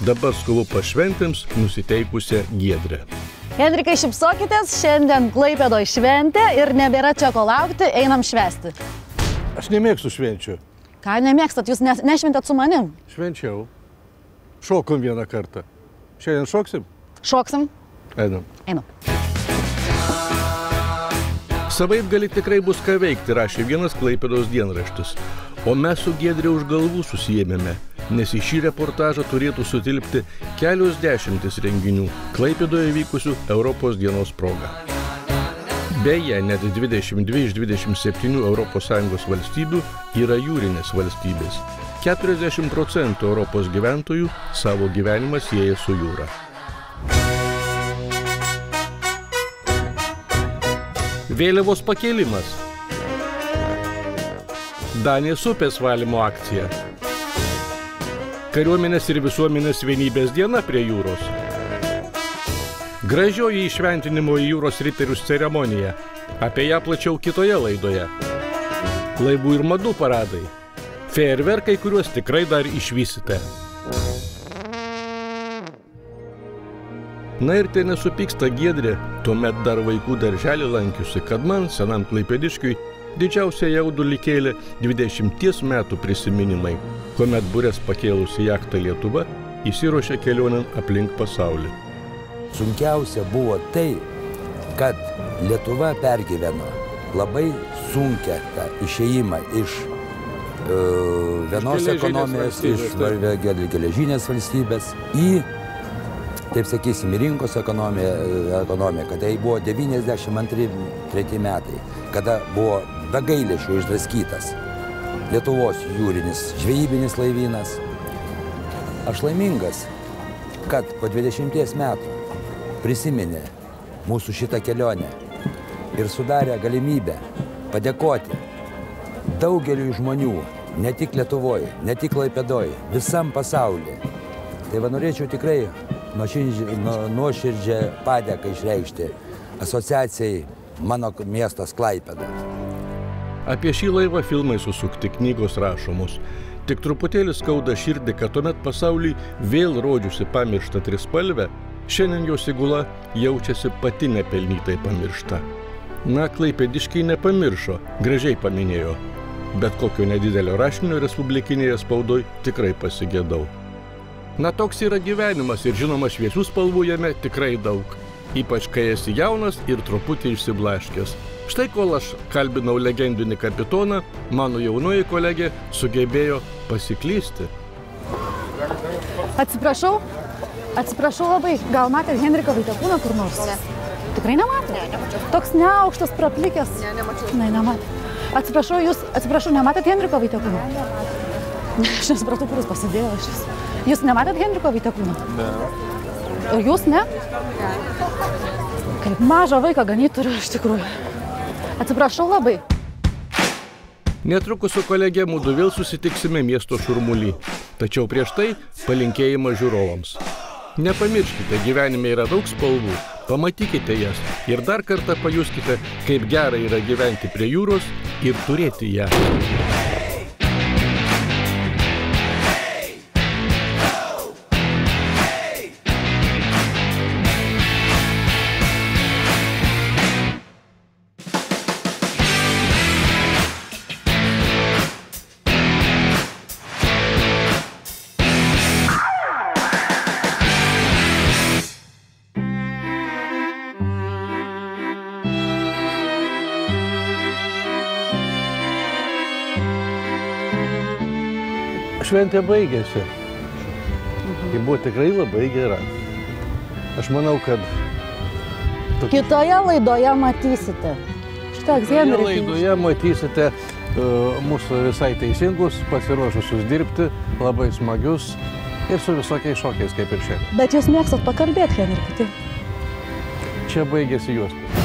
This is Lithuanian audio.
dabar skubu pašventėms nusiteikusią Giedrę. Henrikai, šypsokitės, šiandien Klaipėdoje šventė ir nebėra čia ko laukti, einam švęsti. Aš nemėgstu švenčių. Ką nemėgstat, jūs nešventėt su manim? Švenčiau. Šokom vieną kartą. Šiandien šoksim? Šoksim? Einam. Einam. Savaitgalį tikrai bus ką veikti, rašė vienas Klaipėdos dienraštis. O mes su Giedre už galvų susiėmėme, nes į šį reportažą turėtų sutilpti kelios dešimtis renginių Klaipėdoje vykusių Europos dienos proga. Beje, net 22 iš 27 ES valstybių yra jūrinės valstybės. 40% Europos gyventojų savo gyvenimą sieja su jūra. Vėliavos pakėlimas. Danės upės valymo akcija. Kariuomenės ir visuomenės vienybės diena prie jūros. Gražioji įšventinimo į jūros riterius ceremonija. Apie ją plačiau kitoje laidoje. Laivų ir madų paradai. Fejerverkai, kuriuos tikrai dar išvysite. Na ir tai nesupyksta Giedrė, tuomet dar vaikų darželį lankiusi, kad man, senam klaipėdiškiui, didžiausia jaudulį kėlė 20 metų prisiminimai, kuomet burės pakėlusi jachtą Lietuva įsiruošė kelionėn aplink pasaulį. Sunkiausia buvo tai, kad Lietuva pergyveno labai sunkią tą išėjimą iš vienos ekonomijos, iš geležinės valstybės į, taip sakysim, rinkos ekonomiką. Tai buvo 92-3 metai, kada buvo be gailesčio išdraskytas Lietuvos jūrinis žvejybinis laivynas. Aš laimingas, kad po 20 metų prisiminė mūsų šitą kelionę ir sudarė galimybę padėkoti daugeliui žmonių, ne tik Lietuvoje, ne tik Klaipėdoje, visam pasaulyje. Tai norėčiau tikrai nuoširdžią padėką išreikšti asociacijai Mano miestas Klaipėda. Apie šį laivą filmai susukti, knygos rašomos. Tik truputėlį skauda širdį, kad tuomet pasauliui vėl rodžiusi pamirštą trispalvę, šiandien jos įgula jaučiasi pati nepelnytai pamiršta. Na, klaipėdiškiai nepamiršo, gražiai paminėjo. Bet kokio nedidelio rašinio respublikinėje spaudoje tikrai pasigėdau. Na, toks yra gyvenimas ir žinoma šviesių spalvų jame tikrai daug. Ypač kai esi jaunas ir truputį išsiblaškęs. Štai kol aš kalbinau legendinį kapitoną, mano jaunoji kolegė sugebėjo pasiklysti. Atsiprašau labai, gal matėt Henriką Vaitekūną kur nors? Ne. Tikrai nematėt? Ne, nemačiau. Toks neaukštas, praplikęs? Ne, nemačiau. Ne, nematėt. Atsiprašau, nematėt Henriko Vaitekūno? Ne, nematėt. Aš nesupratau, kur jūs pasidėjo šis. Jūs nematėt Henriko Vaitekūno? Ne. Ir jūs, ne? Ne. Kaip mažą vaiką ganyt turiu iš tikrųjų. Atsiprašau labai. Netrukus su kolegė mudu vėl susitiksime miesto šurmuly. Tačiau prieš tai palinkėjimas žiūrovams. Nepamirškite, gyvenime yra daug spalvų, pamatykite jas ir dar kartą pajuskite, kaip gera yra gyventi prie jūros ir turėti ją. Šventė baigėsi. Ji buvo tikrai labai gera. Aš manau, kad... Kitoje laidoje matysite. Kitoje laidoje matysite mūsų visai teisingus, pasiruošusius dirbti, labai smagius ir su visokiais šokiais, kaip ir šiandien. Bet jūs mėgstat pakalbėti, Henrikai. Čia baigėsi juosta.